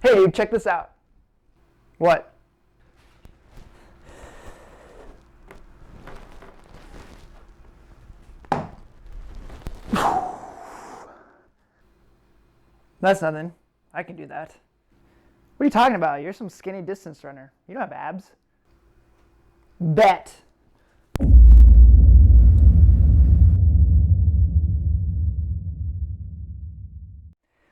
Hey, check this out. What? That's nothing. I can do that. What are you talking about? You're some skinny distance runner. You don't have abs. Bet.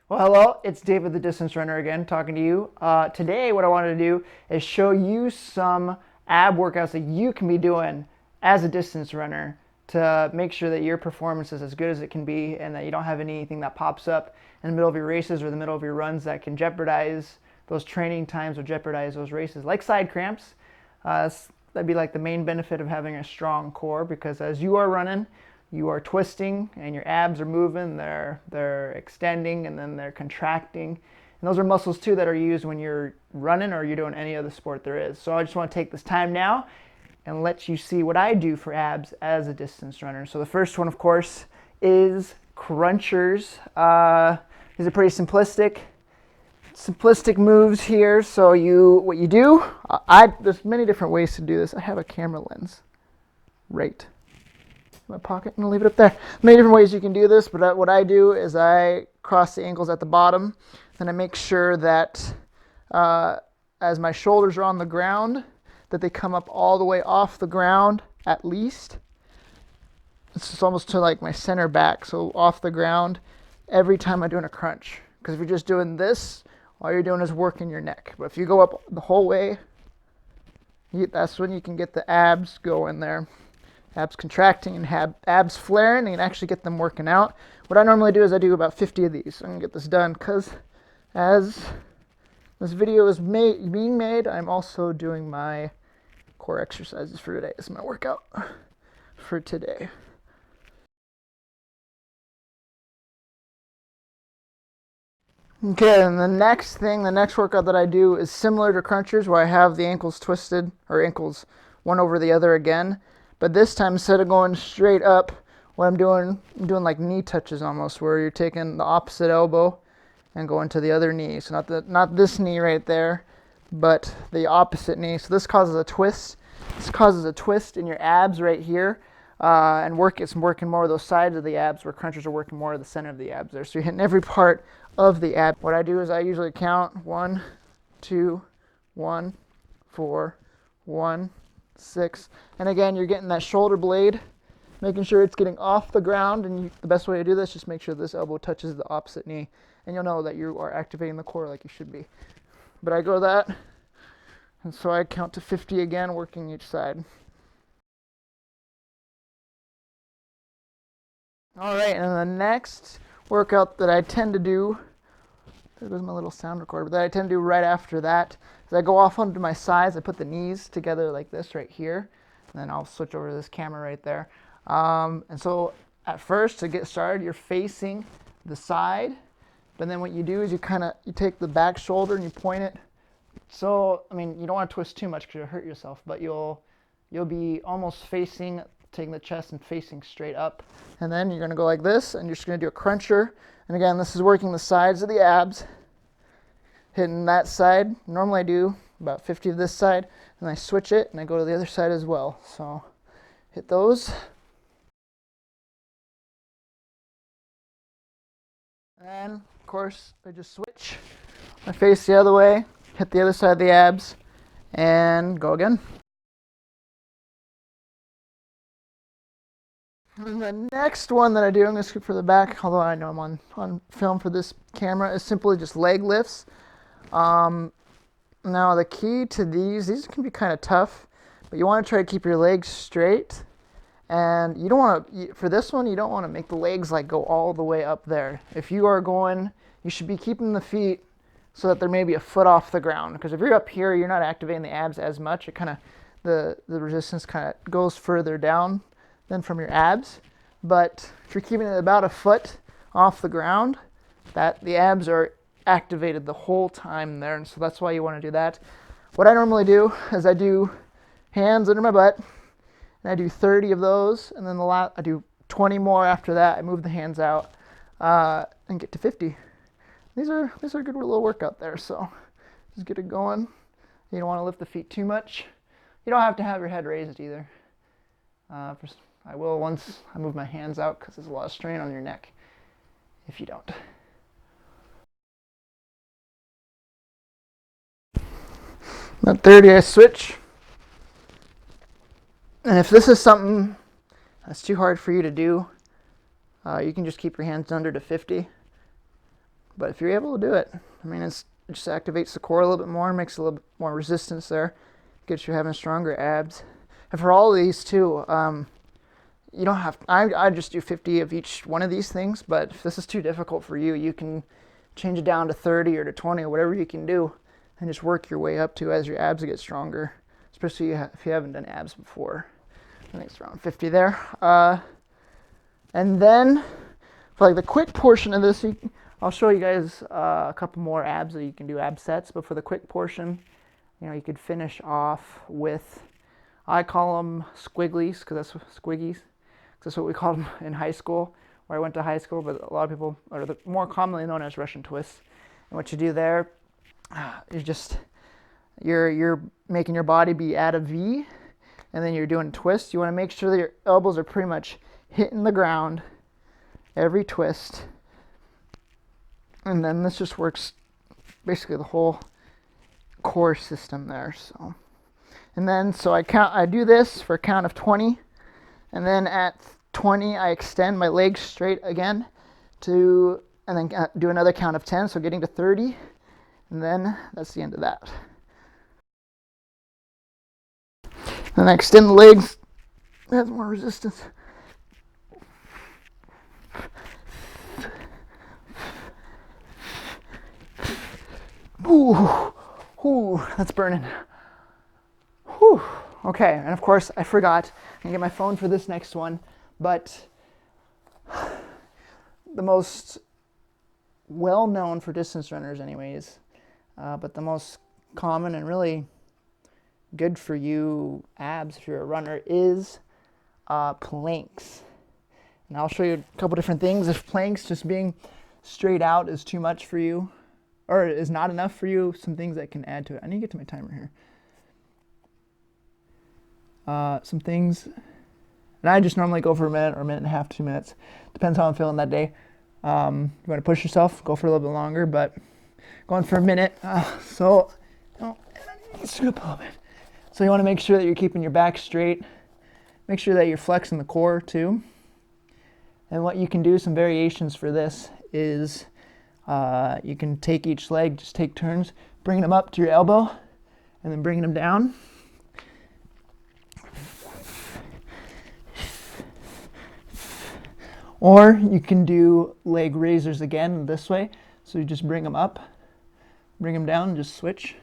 Well, hello, it's David the Distance Runner again talking to you. Today, what I wanted to do is show you some ab workouts that you can be doing as a distance runner to make sure that your performance is as good as it can be and that you don't have anything that pops up in the middle of your races or the middle of your runs that can jeopardize those training times or jeopardize those races, like side cramps. That'd be like the main benefit of having a strong core, because as you are running, you are twisting and your abs are moving, they're extending and then they're contracting. And those are muscles too that are used when you're running or you're doing any other sport there is. So I just want to take this time now and let you see what I do for abs as a distance runner. So the first one, of course, is crunchers. These are pretty simplistic moves here. So what you do, there's many different ways to do this. I have a camera lens right in my pocket. I'm gonna leave it up there. Many different ways you can do this, but what I do is I cross the ankles at the bottom, and I make sure that as my shoulders are on the ground, that they come up all the way off the ground at least. It's just almost to like my center back, so off the ground every time I'm doing a crunch. Because if you're just doing this, all you're doing is working your neck. But if you go up the whole way, that's when you can get the abs going there. Abs contracting and have abs flaring, and you can actually get them working out. What I normally do is I do about 50 of these. I'm going to get this done because as this video is being made, I'm also doing my core exercises for today. This is my workout for today. Okay, and the next workout that I do is similar to crunchers, where I have the ankles twisted, or ankles one over the other again. But this time, instead of going straight up, what I'm doing like knee touches almost, where you're taking the opposite elbow and going to the other knee. So not this knee right there, but the opposite knee. So this causes a twist. This causes a twist in your abs right here. And it's working more of those sides of the abs, where crunchers are working more of the center of the abs there. So you're hitting every part of the ab. What I do is I usually count 1, 2, 1, 4, 1, 6. And again, you're getting that shoulder blade, making sure it's getting off the ground. And the best way to do this, just make sure this elbow touches the opposite knee. And you'll know that you are activating the core like you should be. But I go that. And so I count to 50 again, working each side. All right, and the next workout that I tend to do, there goes my little sound recorder, but that I tend to do right after that is I go off onto my sides. I put the knees together like this right here, and then I'll switch over to this camera right there. And so at first, to get started, you're facing the side, but then what you do is you take the back shoulder and you point it. So, I mean, you don't want to twist too much because you'll hurt yourself, but you'll be almost facing, taking the chest and facing straight up. And then you're going to go like this, and you're just going to do a cruncher. And again, this is working the sides of the abs, hitting that side. Normally I do about 50 of this side, and I switch it, and I go to the other side as well. So hit those. And of course, I just switch. I face the other way, hit the other side of the abs, and go again. And the next one that I do, I'm going to scoot for the back, although I know I'm on film for this camera, is simply just leg lifts. Now the key to these can be kind of tough, but you want to try to keep your legs straight. And you don't want to, for this one, you don't want to make the legs like go all the way up there. If you are going, you should be keeping the feet so that they're maybe a foot off the ground. Because if you're up here, you're not activating the abs as much. It kind of, the resistance kind of goes further down than from your abs. But if you're keeping it about a foot off the ground, that the abs are activated the whole time there. And so that's why you want to do that. What I normally do is I do hands under my butt, and I do 30 of those, and then I do 20 more after that. I move the hands out and get to 50. these are a good little workout there. So just get it going. You don't want to lift the feet too much. You don't have to have your head raised either. I will once I move my hands out because there's a lot of strain on your neck if you don't. At 30, I switch. And if this is something that's too hard for you to do, you can just keep your hands under to 50. But if you're able to do it, I mean, it just activates the core a little bit more, makes a little bit more resistance there, gets you having stronger abs. And for all of these too, you don't have, I just do 50 of each one of these things, but if this is too difficult for you, you can change it down to 30 or to 20 or whatever you can do and just work your way up to as your abs get stronger, especially if you haven't done abs before. I think it's around 50 there. And then for like the quick portion of this, I'll show you guys a couple more abs that you can do ab sets, but for the quick portion, you could finish off with, I call them squigglies because that's what we called them in high school, where I went to high school, but a lot of people are more commonly known as Russian twists. And what you do there is just, you're making your body be at a V, and then you're doing twists. You want to make sure that your elbows are pretty much hitting the ground every twist. And then this just works basically the whole core system there. So, and then so I do this for a count of 20, and then at 20 I extend my legs straight again and then do another count of 10, so getting to 30, and then that's the end of that. Then I extend the legs, has more resistance. Ooh, that's burning. Whew. Okay, and of course I forgot. I can get my phone for this next one, but the most well-known for distance runners anyways, but the most common and really good for you abs if you're a runner is planks. And I'll show you a couple different things. If planks just being straight out is too much for you, or is not enough for you, some things that can add to it. I need to get to my timer here. Some things, and I just normally go for a minute or a minute and a half, 2 minutes. Depends how I'm feeling that day. You want to push yourself, go for a little bit longer, but going for a minute. Scoop a little bit. So you want to make sure that you're keeping your back straight. Make sure that you're flexing the core too. And what you can do, some variations for this is you can take each leg, just take turns, bringing them up to your elbow, and then bringing them down. Or you can do leg raisers again this way. So you just bring them up, bring them down, and just switch.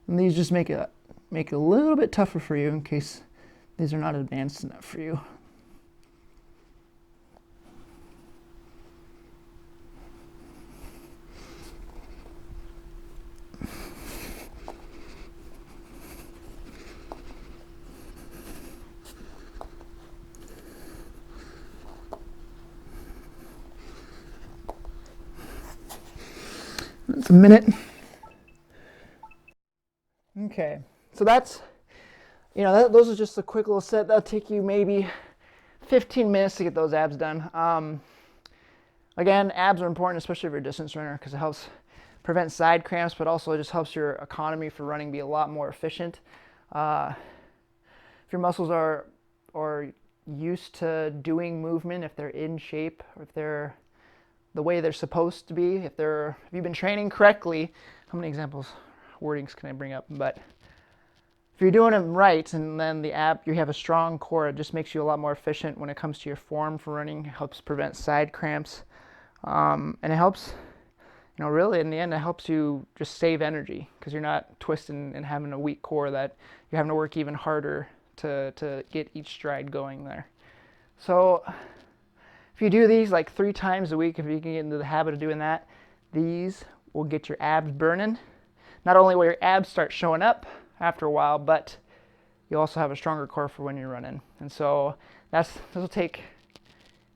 And these just make it a little bit tougher for you in case these are not advanced enough for you. That's a minute. Okay, so that's, those are just a quick little set. That'll take you maybe 15 minutes to get those abs done. Again, abs are important, especially if you're a distance runner, because it helps prevent side cramps, but also it just helps your economy for running be a lot more efficient. If your muscles are used to doing movement, if they're in shape, or if they're the way they're supposed to be, if you've been training correctly, how many wordings can I bring up? But if you're doing them right, and then you have a strong core, it just makes you a lot more efficient when it comes to your form for running. It helps prevent side cramps, and it helps, really in the end, it helps you just save energy because you're not twisting and having a weak core that you're having to work even harder to get each stride going there. So if you do these like 3 times a week, if you can get into the habit of doing that, these will get your abs burning. Not only will your abs start showing up after a while, but you'll also have a stronger core for when you're running. And so this will take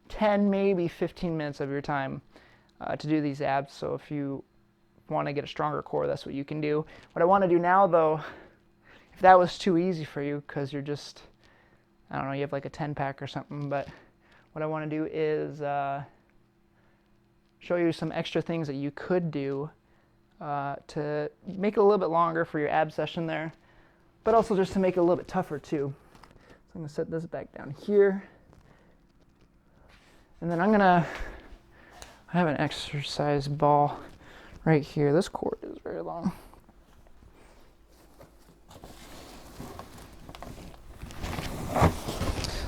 10, maybe 15 minutes of your time. to do these abs. So if you want to get a stronger core, that's what you can do. What I want to do now, though, if that was too easy for you because you're just, I don't know, you have like a 10-pack or something, but what I want to do is show you some extra things that you could do to make it a little bit longer for your ab session there, but also just to make it a little bit tougher too. So I'm going to set this back down here, and then I have an exercise ball right here. This cord is very long.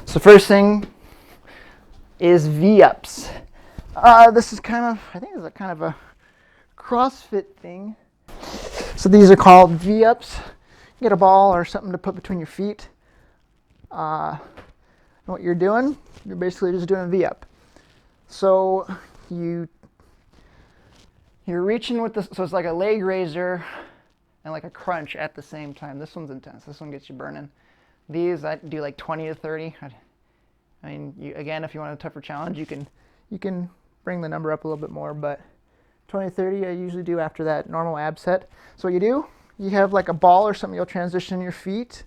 So first thing is V-ups. This is kind of, I think it's kind of a CrossFit thing. So these are called V-ups. You get a ball or something to put between your feet. And what you're doing, you're basically just doing a V-up. So you're reaching with this, so it's like a leg raiser and like a crunch at the same time. This one's intense. This one gets you burning. These I do like 20 to 30. I mean, again, if you want a tougher challenge, you can bring the number up a little bit more, but 20 to 30 I usually do after that normal ab set. So what you do, you have like a ball or something you'll transition your feet,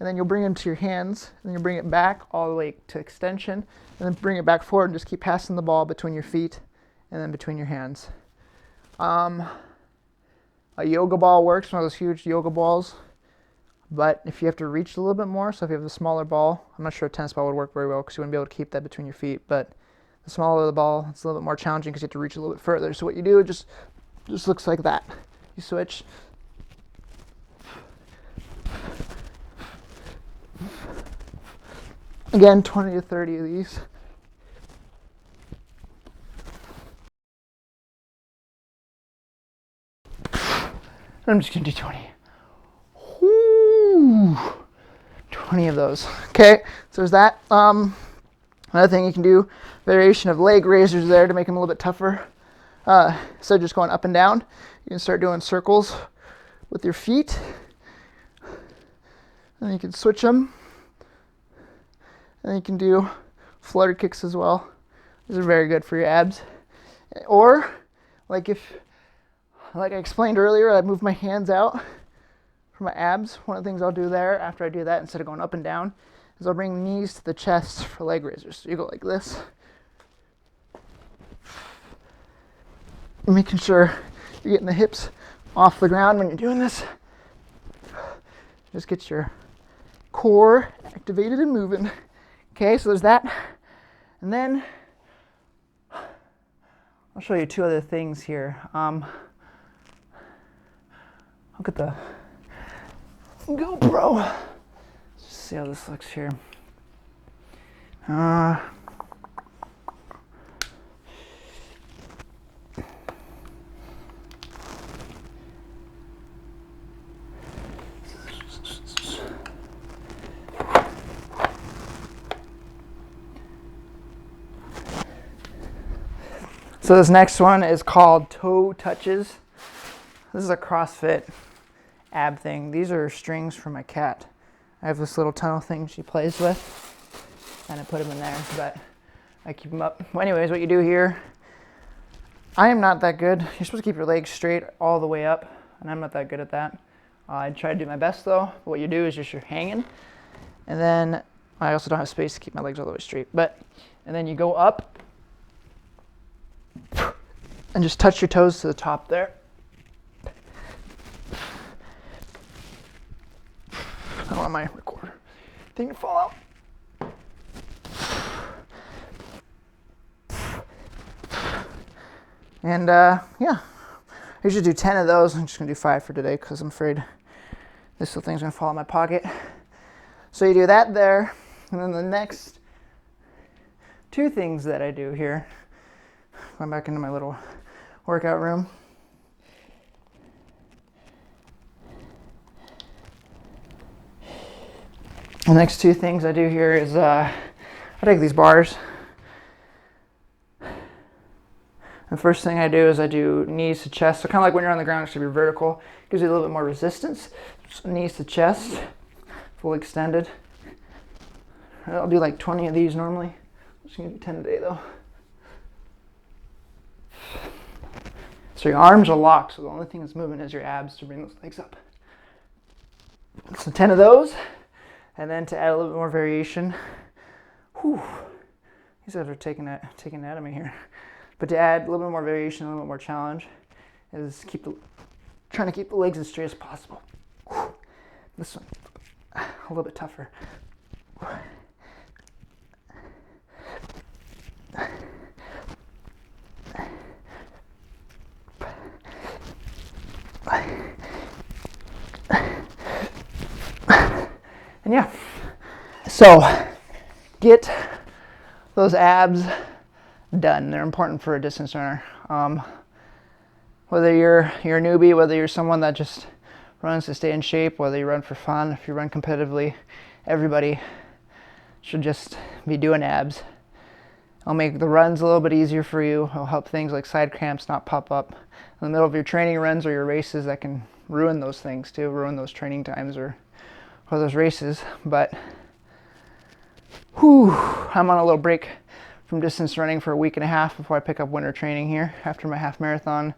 and then you'll bring them to your hands, and you'll bring it back all the way to extension, and then bring it back forward and just keep passing the ball between your feet and then between your hands. A yoga ball works, one of those huge yoga balls, but if you have to reach a little bit more, so if you have the smaller ball, I'm not sure a tennis ball would work very well because you wouldn't be able to keep that between your feet, but the smaller the ball, it's a little bit more challenging because you have to reach a little bit further. So what you do, it just looks like that. You switch. Again, 20 to 30 of these. I'm just gonna do 20. Whoo! 20 of those. Okay, so there's that. Another thing you can do, variation of leg raisers there to make them a little bit tougher. Instead of just going up and down, you can start doing circles with your feet. And you can switch them. And you can do flutter kicks as well. These are very good for your abs. Or, like I explained earlier, I move my hands out for my abs. One of the things I'll do there after I do that, instead of going up and down, is I'll bring the knees to the chest for leg raisers. So you go like this, making sure you're getting the hips off the ground when you're doing this. Just get your core activated and moving. Okay, so there's that. And then I'll show you two other things here. I'll get the GoPro. Let's see how this looks here. So this next one is called toe touches. This is a CrossFit ab thing. These are strings for my cat. I have this little tunnel thing she plays with, and I put them in there, but I keep them up. Well, anyways, what you do here, I am not that good. You're supposed to keep your legs straight all the way up, and I'm not that good at that. I try to do my best though. But what you do is just you're hanging, and then I also don't have space to keep my legs all the way straight. And then you go up and just touch your toes to the top there. I don't want my recorder thing to fall out. And yeah, I usually do 10 of those. I'm just gonna do 5 for today because I'm afraid this little thing's gonna fall in my pocket. So you do that there, and then the next 2 things that I do here, going back into my little workout room. The next 2 things I do here is I take these bars. The first thing I do is I do knees to chest. So kind of like when you're on the ground, it should be vertical. Gives you a little bit more resistance. So knees to chest, full extended. I'll do like 20 of these normally. I'm just gonna do 10 today though. So your arms are locked, so the only thing that's moving is your abs to bring those legs up. So 10 of those, and then to add a little bit more variation, whew, these guys are taking that out of me here. But to add a little bit more variation, a little bit more challenge, is trying to keep the legs as straight as possible. Whew. This one, a little bit tougher. And yeah, so get those abs done. They're important for a distance runner. Whether you're a newbie, whether you're someone that just runs to stay in shape, whether you run for fun, if you run competitively, everybody should just be doing abs. It'll make the runs a little bit easier for you. It'll help things like side cramps not pop up in the middle of your training runs or your races that can ruin those things too, ruin those training times or those races. But I'm on a little break from distance running for a week and a half before I pick up winter training here after my half marathon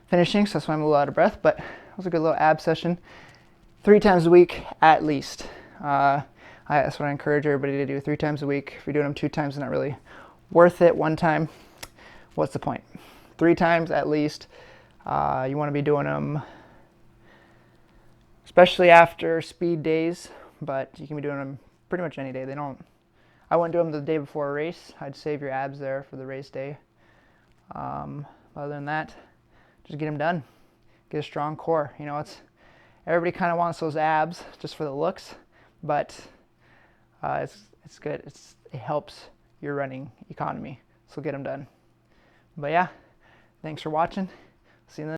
finishing, so that's why I'm a little out of breath. But it was a good little ab session, 3 times a week at least. That's what I encourage everybody to do, 3 times a week. If you're doing them 2 times, it's not really worth it. 1 time, what's the point? 3 times at least. You want to be doing them especially after speed days, but you can be doing them pretty much any day. I wouldn't do them the day before a race. I'd save your abs there for the race day. Other than that, just get them done. Get a strong core. You know, everybody kind of wants those abs just for the looks, but it's good. It helps your running economy. So get them done. But yeah, thanks for watching. See you in the